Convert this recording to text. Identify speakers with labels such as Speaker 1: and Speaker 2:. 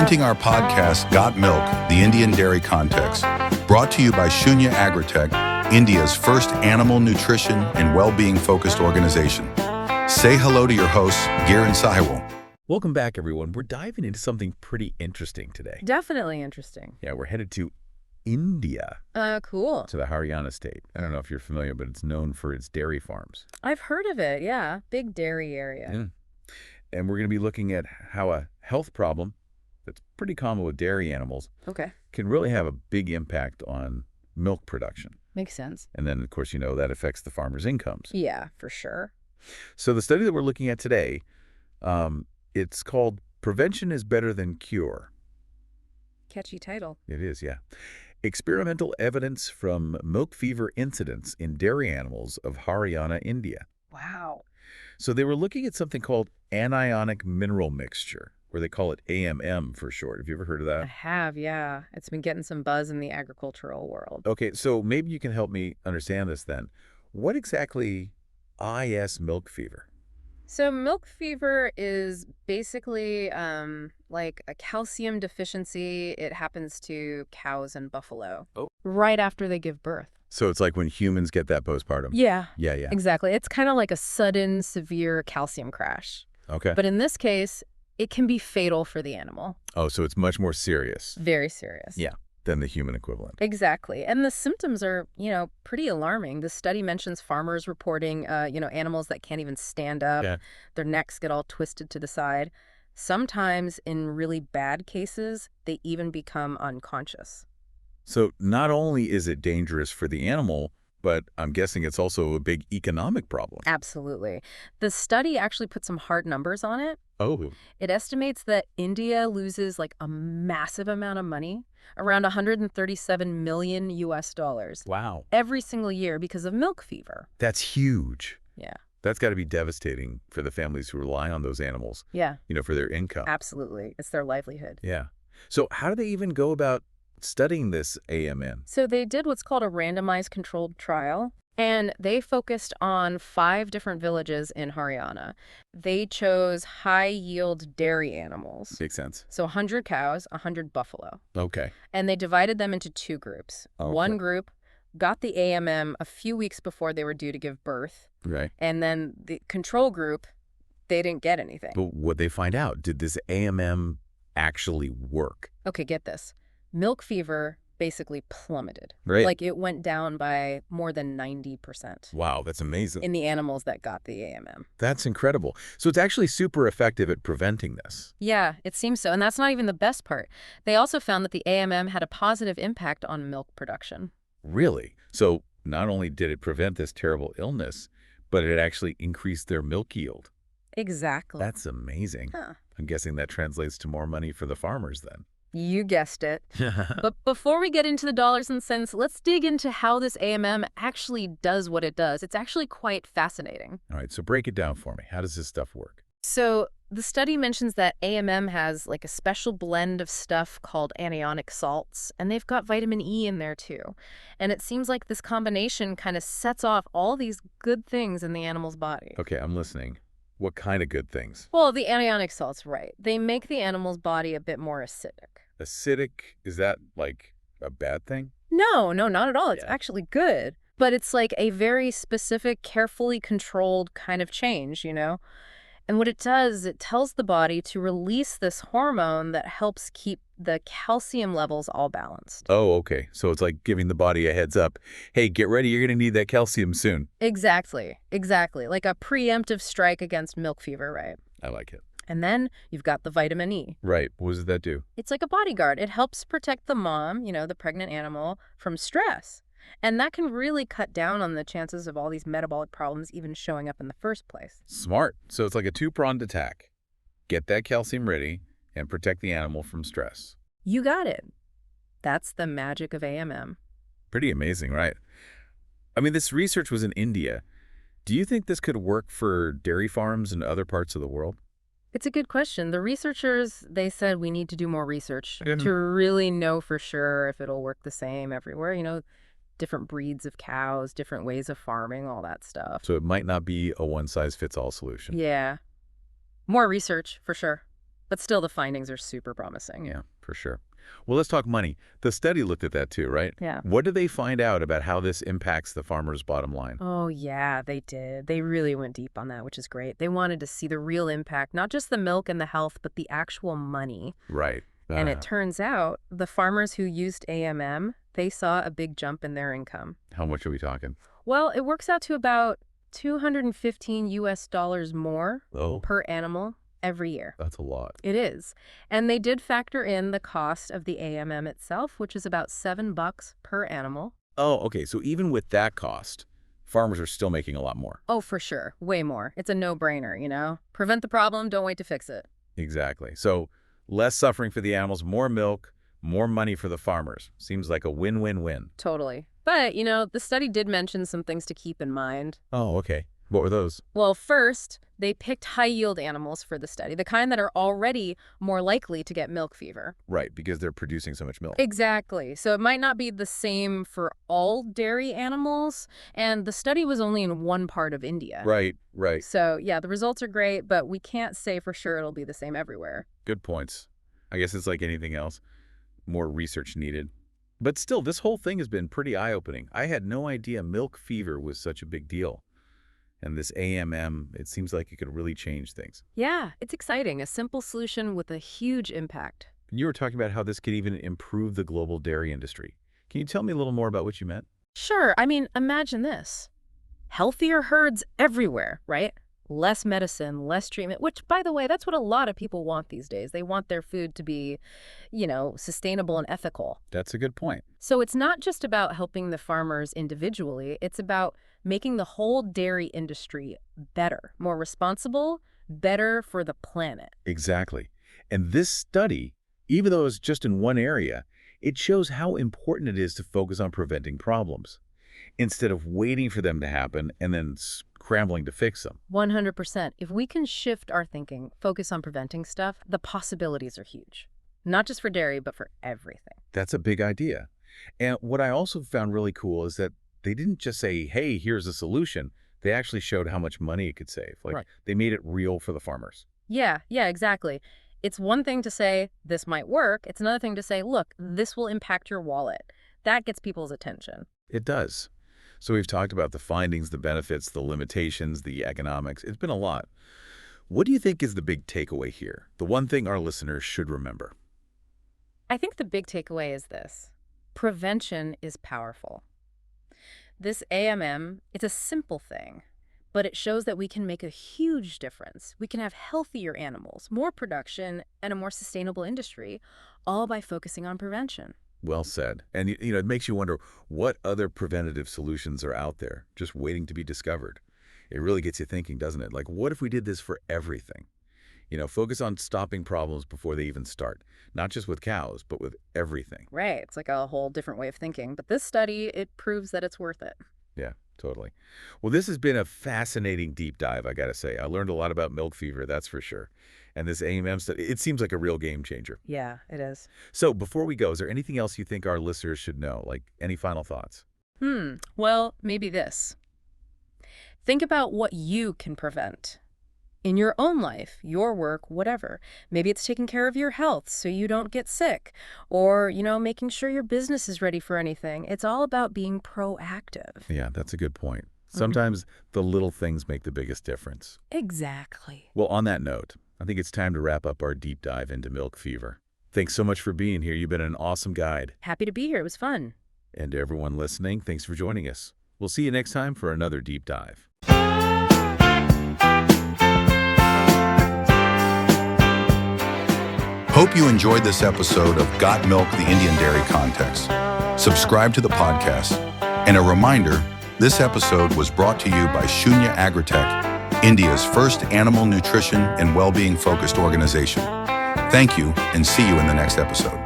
Speaker 1: Presenting our podcast, Got Milk, the Indian Dairy Context, brought to you by Shunya Agritech, India's first animal nutrition and well-being focused organization. Say hello to your hosts, Gear and Sahil.
Speaker 2: Welcome back, everyone. We're diving into something pretty interesting today.
Speaker 3: Definitely interesting.
Speaker 2: Yeah, we're headed to India.
Speaker 3: Cool.
Speaker 2: To the Haryana state. I don't know if you're familiar, but it's known for its dairy farms.
Speaker 3: I've heard of it, yeah. Big dairy area.
Speaker 2: Yeah. And we're going to be looking at how a health problem that's pretty common with dairy animals can really have a big impact on milk production.
Speaker 3: Makes sense.
Speaker 2: And then, of course, you know, that affects the farmers' incomes.
Speaker 3: Yeah, for sure.
Speaker 2: So the study that we're looking at today, it's called Prevention is Better Than Cure.
Speaker 3: Catchy title.
Speaker 2: It is, yeah. Experimental evidence from milk fever incidence in dairy animals of Haryana, India.
Speaker 3: Wow.
Speaker 2: So they were looking at something called anionic mineral mixture, or they call it AMM for short. Have you ever heard of
Speaker 3: I
Speaker 2: that?
Speaker 3: have, yeah. It's been getting some buzz in the agricultural world.
Speaker 2: Okay, so maybe you can help me understand this then. What exactly is milk fever?
Speaker 3: So milk fever is basically like a calcium deficiency. It happens to cows and buffalo right after they give birth.
Speaker 2: So it's like when humans get that postpartum?
Speaker 3: Yeah.
Speaker 2: Yeah.
Speaker 3: Exactly. It's kind of like a sudden, severe calcium crash.
Speaker 2: Okay.
Speaker 3: But in this case, it can be fatal for the animal.
Speaker 2: Oh, so it's much more serious.
Speaker 3: Very serious.
Speaker 2: Yeah, than the human equivalent.
Speaker 3: Exactly. And the symptoms are, pretty alarming. The study mentions farmers reporting, animals that can't even stand up.
Speaker 2: Yeah.
Speaker 3: Their necks get all twisted to the side. Sometimes, in really bad cases, they even become unconscious.
Speaker 2: So not only is it dangerous for the animal, but I'm guessing it's also a big economic problem.
Speaker 3: Absolutely. The study actually put some hard numbers on it.
Speaker 2: Oh.
Speaker 3: It estimates that India loses like a massive amount of money, around 137 million US dollars.
Speaker 2: Wow.
Speaker 3: Every single year because of milk fever.
Speaker 2: That's huge.
Speaker 3: Yeah.
Speaker 2: That's got to be devastating for the families who rely on those animals,
Speaker 3: Yeah.
Speaker 2: For their income.
Speaker 3: Absolutely. It's their livelihood.
Speaker 2: Yeah. So how do they even go about studying this AMN?
Speaker 3: So they did what's called a randomized controlled trial, and they focused on 5 different villages in Haryana. They chose high-yield dairy animals.
Speaker 2: Makes sense.
Speaker 3: So 100 cows, 100 buffalo.
Speaker 2: Okay.
Speaker 3: And they divided them into 2 groups.
Speaker 2: Okay.
Speaker 3: One group got the AMM a few weeks before they were due to give birth.
Speaker 2: Right.
Speaker 3: And then the control group, they didn't get anything.
Speaker 2: But what'd they find out? Did this AMM actually work?
Speaker 3: Okay, get this. Milk fever basically plummeted.
Speaker 2: Right.
Speaker 3: Like it went down by more than 90%.
Speaker 2: Wow, that's amazing.
Speaker 3: In the animals that got the AMM.
Speaker 2: That's incredible. So it's actually super effective at preventing this.
Speaker 3: Yeah, it seems so. And that's not even the best part. They also found that the AMM had a positive impact on milk production.
Speaker 2: Really? So not only did it prevent this terrible illness, but it actually increased their milk yield.
Speaker 3: Exactly.
Speaker 2: That's amazing.
Speaker 3: Huh.
Speaker 2: I'm guessing that translates to more money for the farmers then.
Speaker 3: You guessed it. But before we get into the dollars and cents, let's dig into how this AMM actually does what it does. It's actually quite fascinating.
Speaker 2: All right, so break it down for me. How does this stuff work?
Speaker 3: So the study mentions that AMM has like a special blend of stuff called anionic salts, and they've got vitamin E in there too. And it seems like this combination kind of sets off all these good things in the animal's body.
Speaker 2: Okay, I'm listening. What kind of good things?
Speaker 3: Well, the anionic salts, right. They make the animal's body a bit more acidic.
Speaker 2: Acidic, is that like a bad thing?
Speaker 3: No, not at all. It's
Speaker 2: Yeah.
Speaker 3: actually good. But it's like a very specific, carefully controlled kind of change, And what it does, it tells the body to release this hormone that helps keep the calcium levels all balanced.
Speaker 2: Oh, okay. So it's like giving the body a heads up. Hey, get ready. You're going to need that calcium soon.
Speaker 3: Exactly. Like a preemptive strike against milk fever, right?
Speaker 2: I like it.
Speaker 3: And then you've got the vitamin E.
Speaker 2: Right. What does that do?
Speaker 3: It's like a bodyguard. It helps protect the mom, the pregnant animal, from stress. And that can really cut down on the chances of all these metabolic problems even showing up in the first place.
Speaker 2: Smart. So it's like a two-pronged attack. Get that calcium ready and protect the animal from stress.
Speaker 3: You got it. That's the magic of AMM.
Speaker 2: Pretty amazing, right? I mean, this research was in India. Do you think this could work for dairy farms in other parts of the world?
Speaker 3: It's a good question. The researchers, they said we need to do more research
Speaker 2: Yeah.
Speaker 3: to really know for sure if it'll work the same everywhere. Different breeds of cows, different ways of farming, all that stuff.
Speaker 2: So it might not be a one-size-fits-all solution.
Speaker 3: Yeah. More research, for sure. But still, the findings are super promising.
Speaker 2: Yeah, for sure. Well, let's talk money. The study looked at that too, right?
Speaker 3: Yeah.
Speaker 2: What did they find out about how this impacts the farmer's bottom line?
Speaker 3: Oh, yeah, they did. They really went deep on that, which is great. They wanted to see the real impact, not just the milk and the health, but the actual money.
Speaker 2: Right.
Speaker 3: And it turns out the farmers who used AMM, they saw a big jump in their income.
Speaker 2: How much are we talking?
Speaker 3: Well, it works out to about $215 more per animal every year.
Speaker 2: That's a lot.
Speaker 3: It is. And they did factor in the cost of the AMM itself, which is about $7 per animal.
Speaker 2: Oh, okay. So even with that cost, farmers are still making a lot more.
Speaker 3: Oh, for sure. Way more. It's a no-brainer, you know? Prevent the problem, don't wait to fix it.
Speaker 2: Exactly. So less suffering for the animals, more milk, more money for the farmers. Seems like a win-win-win.
Speaker 3: Totally. But, you know, the study did mention some things to keep in mind.
Speaker 2: Oh, okay. What were those?
Speaker 3: Well, first, they picked high-yield animals for the study, the kind that are already more likely to get milk fever.
Speaker 2: Right, because they're producing so much milk.
Speaker 3: Exactly. So it might not be the same for all dairy animals, and the study was only in one part of India.
Speaker 2: Right.
Speaker 3: So, yeah, the results are great, but we can't say for sure it'll be the same everywhere.
Speaker 2: Good points. I guess it's like anything else. More research needed. But still, this whole thing has been pretty eye-opening. I had no idea milk fever was such a big deal. And this AMM, it seems like it could really change things.
Speaker 3: Yeah, it's exciting. A simple solution with a huge impact.
Speaker 2: You were talking about how this could even improve the global dairy industry. Can you tell me a little more about what you meant?
Speaker 3: Sure. I mean, imagine this. Healthier herds everywhere, right? Less medicine, less treatment, which, by the way, that's what a lot of people want these days. They want their food to be, you know, sustainable and ethical.
Speaker 2: That's a good point.
Speaker 3: So it's not just about helping the farmers individually. It's about making the whole dairy industry better, more responsible, better for the planet.
Speaker 2: Exactly. And this study, even though it's just in one area, it shows how important it is to focus on preventing problems instead of waiting for them to happen and then scrambling to fix them.
Speaker 3: 100%. If we can shift our thinking, focus on preventing stuff, the possibilities are huge. Not just for dairy, but for everything.
Speaker 2: That's a big idea. And what I also found really cool is that they didn't just say, hey, here's a solution. They actually showed how much money it could save. Like, They made it real for the farmers.
Speaker 3: Yeah, exactly. It's one thing to say, this might work. It's another thing to say, look, this will impact your wallet. That gets people's attention.
Speaker 2: It does. So we've talked about the findings, the benefits, the limitations, the economics. It's been a lot. What do you think is the big takeaway here? The one thing our listeners should remember?
Speaker 3: I think the big takeaway is this. Prevention is powerful. This AMM, it's a simple thing, but it shows that we can make a huge difference. We can have healthier animals, more production, and a more sustainable industry, all by focusing on prevention.
Speaker 2: Well said. And, you know, it makes you wonder what other preventative solutions are out there just waiting to be discovered. It really gets you thinking, doesn't it? Like, what if we did this for everything? You know, focus on stopping problems before they even start, not just with cows, but with everything.
Speaker 3: Right. It's like a whole different way of thinking. But this study, it proves that it's worth it.
Speaker 2: Yeah, totally. Well, this has been a fascinating deep dive, I got to say. I learned a lot about milk fever, that's for sure. And this AMM study, it seems like a real game changer.
Speaker 3: Yeah, it is.
Speaker 2: So before we go, is there anything else you think our listeners should know? Like, any final thoughts?
Speaker 3: Well, maybe this. Think about what you can prevent in your own life, your work, whatever. Maybe it's taking care of your health so you don't get sick, or, you know, making sure your business is ready for anything. It's all about being proactive.
Speaker 2: Yeah, that's a good point. Sometimes the little things make the biggest difference.
Speaker 3: Exactly.
Speaker 2: Well, on that note, I think it's time to wrap up our deep dive into milk fever. Thanks so much for being here. You've been an awesome guide.
Speaker 3: Happy to be here. It was fun.
Speaker 2: And to everyone listening, thanks for joining us. We'll see you next time for another deep dive.
Speaker 1: Hope you enjoyed this episode of Got Milk, the Indian Dairy Context. Subscribe to the podcast. And a reminder, this episode was brought to you by Shunya Agritech, India's first animal nutrition and well-being focused organization. Thank you, and see you in the next episode.